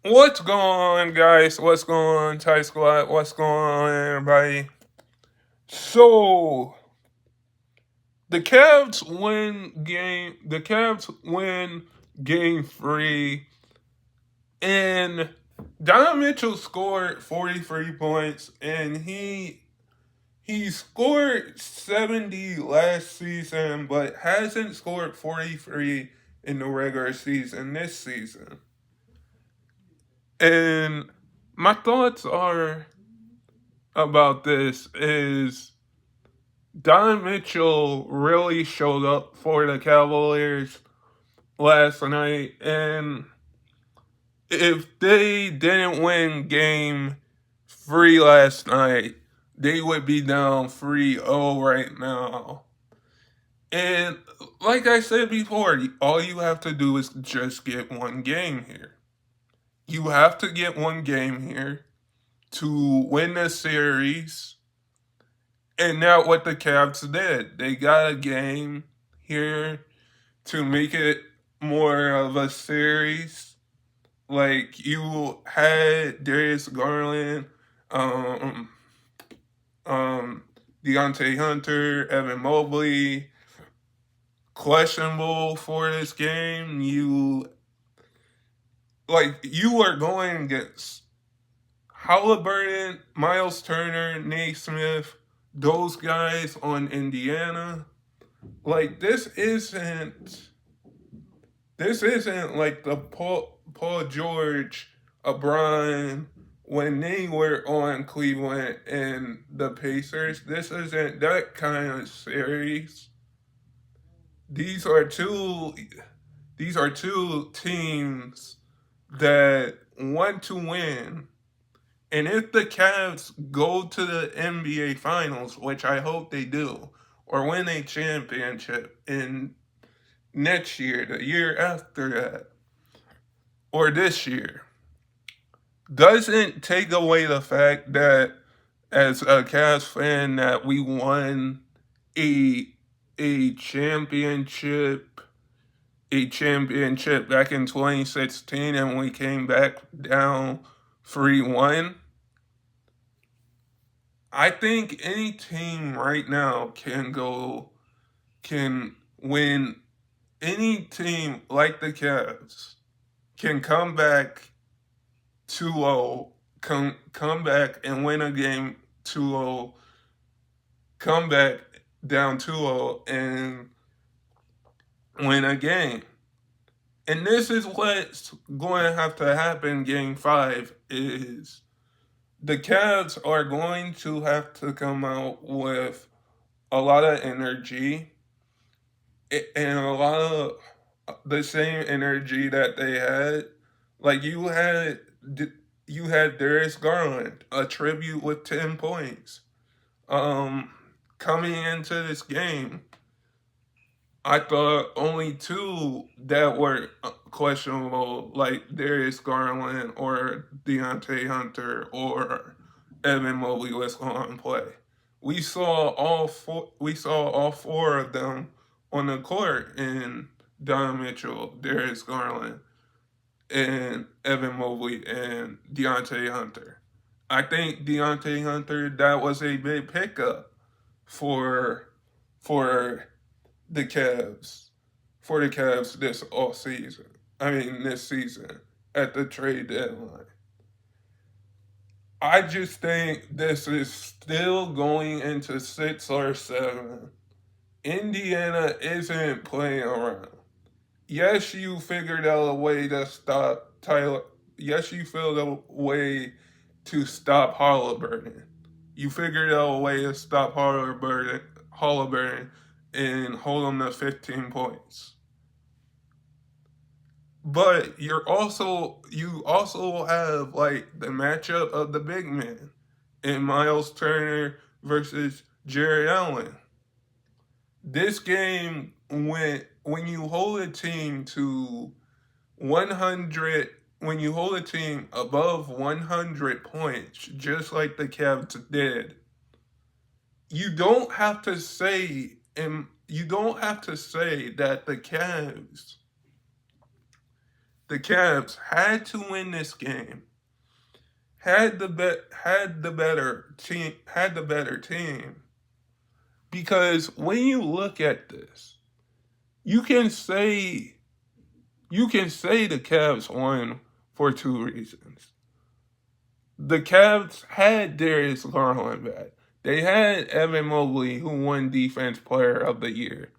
What's going on, guys? What's going on, Thai Squad? What's going on, everybody? So the Cavs win game. The Cavs win game three, and Donovan Mitchell scored 43 points, and he scored 70 last season, but hasn't scored 43 in the regular season this season. And my thoughts are about this is Don Mitchell really showed up for the Cavaliers last night, and if they didn't win game three last night, they would be down 3-0 right now. And like I said before, all you have to do is just get one game here. You have to get one game here to win the series. And that's what the Cavs did. They got a game here to make it more of a series. Like you had Darius Garland, um, Deontay Hunter, Evan Mobley, questionable for this game. You are going against Halliburton, Miles Turner, Nate Smith, those guys on Indiana. Like this isn't like the Paul George, LeBron when they were on Cleveland and the Pacers. This isn't that kind of series. These are two these are two teams that want to win. And if the Cavs go to the NBA Finals, which I hope they do, or win a championship in next year, the year after that, or this year, doesn't take away the fact that as a Cavs fan that we won a a championship a championship back in 2016 and we came back down 3-1. I think any team right now can win. Any team like the Cavs can come back 2-0, come back and win a game 2-0, come back down 2-0 and win a game. And this is what's going to have to happen game 5 is the Cavs are going to have to come out with a lot of energy and a lot of the same energy that they had. Like you had Darius Garland, a tribute with 10 points. Um, Coming into this game, I thought only two that were questionable, like Darius Garland or Deontay Hunter or Evan Mobley was going to play. We saw all four. We saw all four of them on the court in Donovan Mitchell, Darius Garland, and Evan Mobley and Deontay Hunter. I think Deontay Hunter that was a big pickup for for the Cavs this off season. I mean this season at the trade deadline. I just think this is still going into 6 or 7. Indiana isn't playing around. Yes, you figured out a way to stop Tyler. Yes, you figured out a way to stop Halliburton. You figured out a way to stop Halliburton and hold him to 15 points. But you also have like the matchup of the big men in Miles Turner versus Jared Allen. This game went when you hold a team to 100 when you hold a team above 100 points just like the Cavs did. You don't have to say that the Cavs had to win this game, had the better team. Because when you look at this, you can say the Cavs won for two reasons. The Cavs had Darius Garland back. They had Evan Mobley, who won Defense Player of the Year.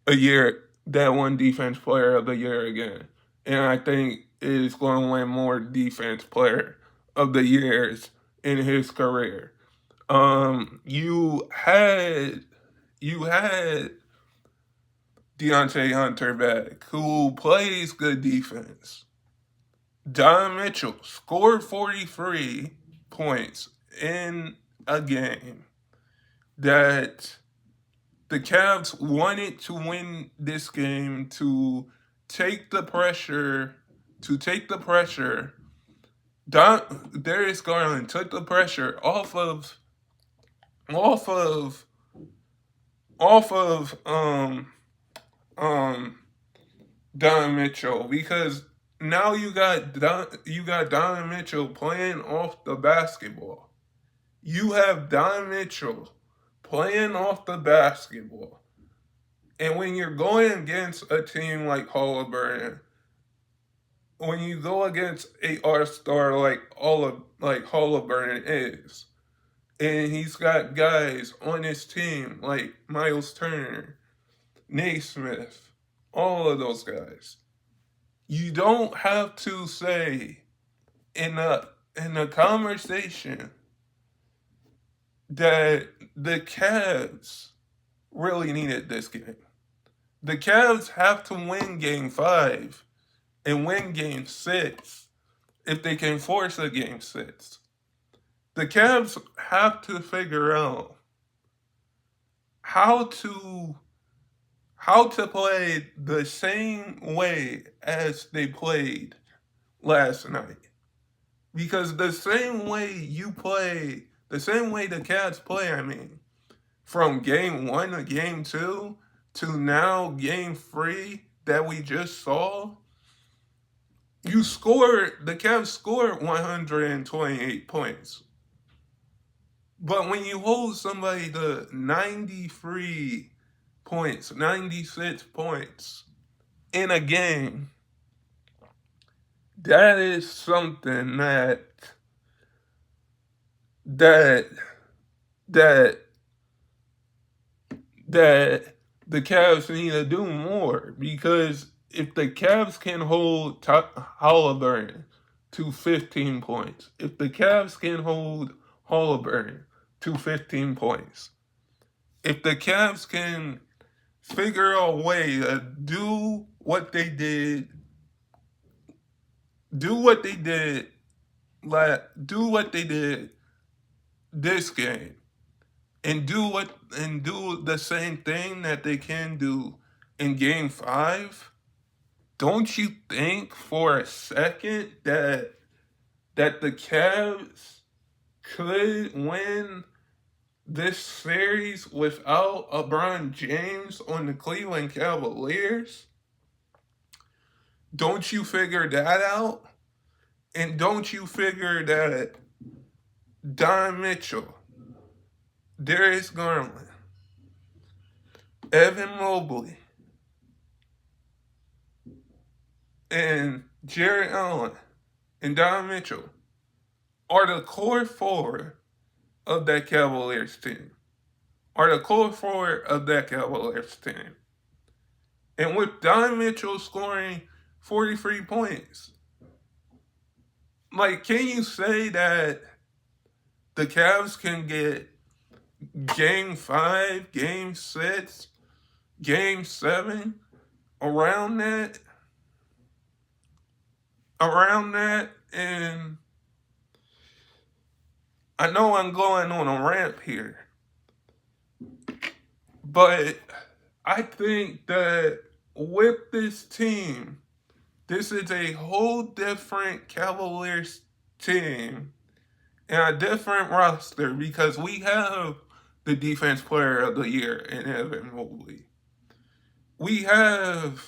A year that won Defense Player of the Year again. And I think is going to win more Defense Player of the Years in his career. You had Deontay Hunter back, who plays good defense. Donovan Mitchell scored 43 points in a game that the Cavs wanted to win this game to take the pressure. Darius Garland took the pressure off of Donovan Mitchell, because now you got Donovan Mitchell playing off the basketball. You have Donovan Mitchell playing off the basketball. And when you're going against a team like Halliburton, when you go against a all-star like Halliburton is, and he's got guys on his team like Miles Turner, Naismith, all of those guys, you don't have to say in a conversation that the Cavs really needed this game. The Cavs have to win Game 5 and win Game 6 if they can force a Game 6. The Cavs have to figure out how to play the same way as they played last night. Because the same way the Cavs play, from Game 1 to Game 2 to now Game 3 that we just saw, the Cavs scored 128 points. But when you hold somebody to 93 points, 96 points in a game, that is something that the Cavs need to do more. Because if the Cavs can hold Halliburton to 15 points, if the Cavs can hold Halliburton to 15 points, if the Cavs can figure out a way to do what they did this game, and do the same thing that they can do in Game 5, don't you think for a second that the Cavs could win this series without LeBron James on the Cleveland Cavaliers? Don't you figure that out? And don't you figure that Don Mitchell, Darius Garland, Evan Mobley, and Jared Allen and Don Mitchell are the core four of that Cavaliers team? And with Don Mitchell scoring 43 points, can you say that the Cavs can get Game 5, Game 6, Game 7, around that? And I know I'm going on a rant here, but I think that with this team, this is a whole different Cavaliers team and a different roster, because we have the Defense Player of the Year in Evan Mobley. We have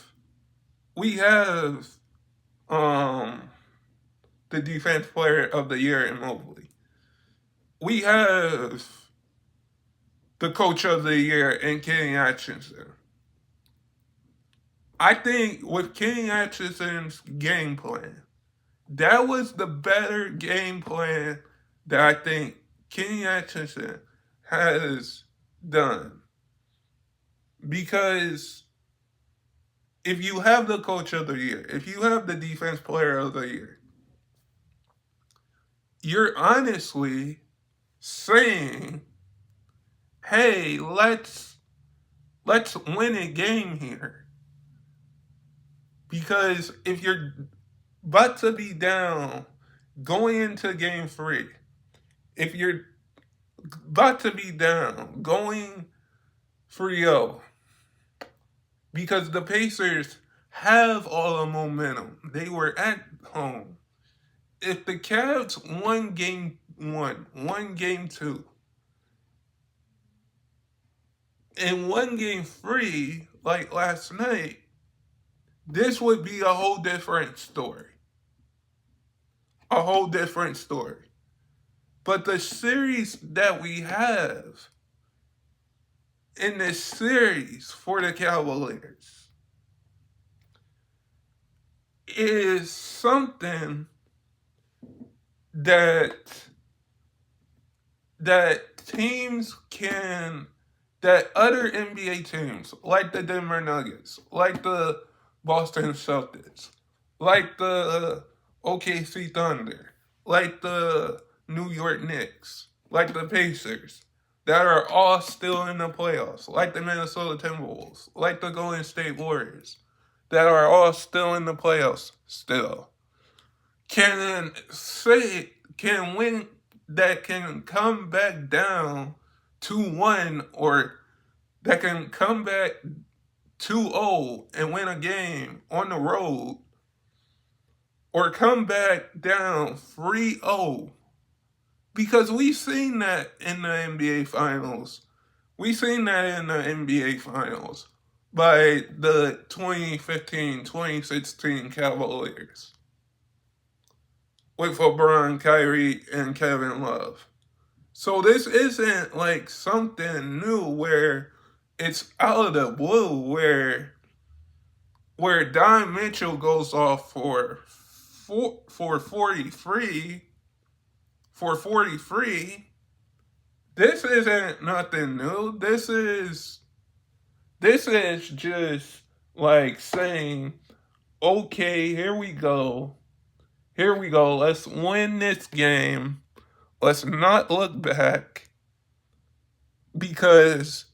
um the defense player of the year in Mobley. We have the coach of the year in Kenny Atkinson. I think with Kenny Atkinson's game plan, that was the better game plan that I think Kenny Atkinson has done. Because if you have the coach of the year, if you have the defense player of the year, you're honestly saying, hey, let's win a game here. Because if you're about to be down going into game 3, if you're about to be down going 3-0, because the Pacers have all the momentum. They were at home. If the Cavs won game 1, won game 2, and won game 3, like last night, this would be a whole different story. A whole different story. But the series that we have in this series for the Cavaliers is something that teams can, that other NBA teams, like the Denver Nuggets, like the Boston Celtics, like the OKC Thunder, like the New York Knicks, like the Pacers, that are all still in the playoffs, like the Minnesota Timberwolves, like the Golden State Warriors, that are all still in the playoffs still, can win, that can come back down 2-1, or that can come back 2-0 and win a game on the road, or come back down 3-0. Because we've seen that in the NBA Finals. We've seen that in the NBA Finals by the 2015-2016 Cavaliers with LeBron, Kyrie, and Kevin Love. So this isn't like something new where it's out of the blue, where Donovan Mitchell goes off for 43. This isn't nothing new. This is just like saying, okay, here we go. Let's win this game. Let's not look back. Because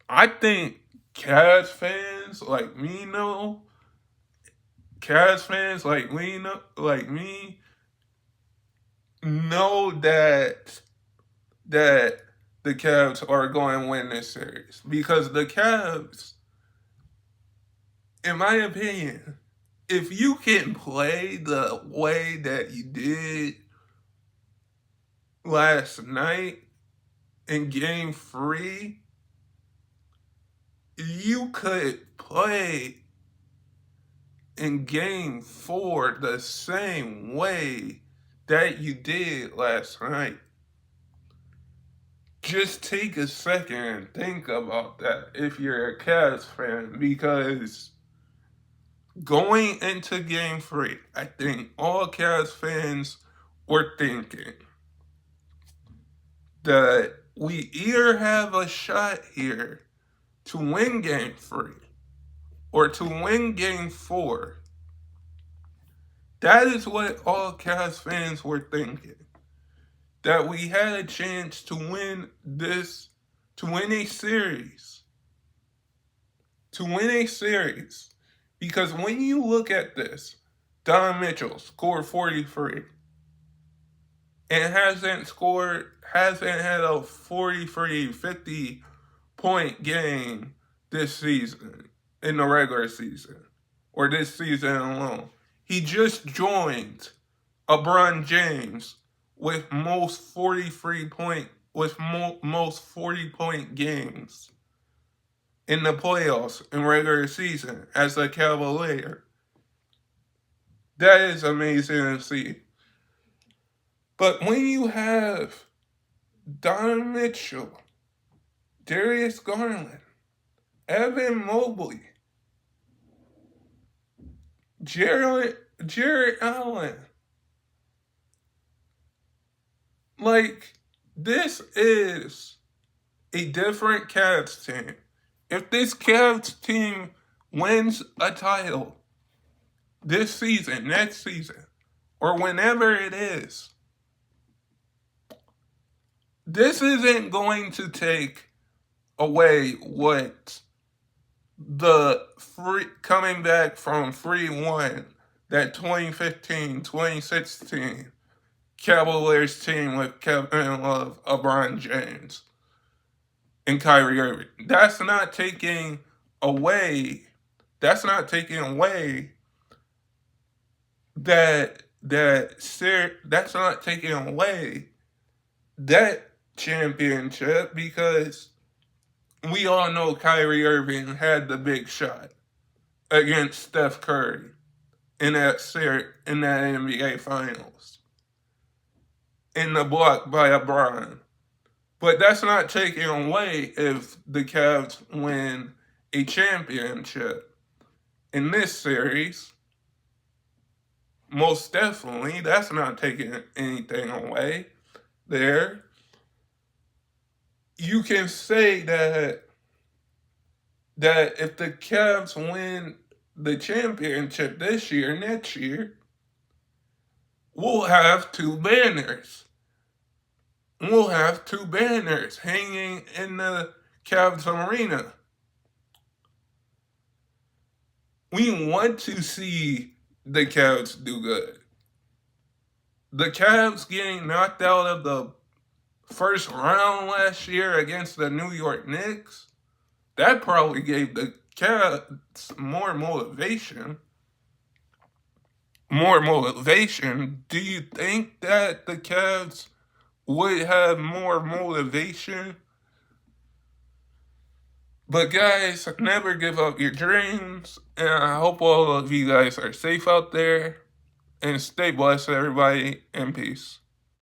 I think Cavs fans like me know that the Cavs are going to win this series. Because the Cavs, in my opinion, if you can play the way that you did last night in game 3, you could play in game 4 the same way that you did last night. Just take a second and think about that if you're a Cavs fan, because going into game 3, I think all Cavs fans were thinking that we either have a shot here to win game 3 or to win game 4. That is what all Cavs fans were thinking. That we had a chance to win this, to win a series. Because when you look at this, Donovan Mitchell scored 43 and hasn't had a 43, 50-point game this season, in the regular season, or this season alone. He just joined LeBron James with most 40-point games in the playoffs in regular season as a Cavalier. That is amazing to see. But when you have Donovan Mitchell, Darius Garland, Evan Mobley, Jared Allen, like, this is a different Cavs team. If this Cavs team wins a title this season, next season, or whenever it is, this isn't going to take away what the coming back from 3-1, that 2015-2016 Cavaliers team with Kevin Love, LeBron James, and Kyrie Irving. That's not taking away. That's not taking away that's not taking away that championship, because we all know Kyrie Irving had the big shot against Steph Curry in that NBA Finals, in the block by LeBron. But that's not taking away if the Cavs win a championship in this series. Most definitely, that's not taking anything away there. You can say that if the Cavs win the championship this year, next year, we'll have two banners. We'll have two banners hanging in the Cavs arena. We want to see the Cavs do good. The Cavs getting knocked out of the first round last year against the New York Knicks, that probably gave the Cavs more motivation. More motivation. Do you think that the Cavs would have more motivation? But guys, never give up your dreams, and I hope all of you guys are safe out there, and stay blessed, everybody, and peace.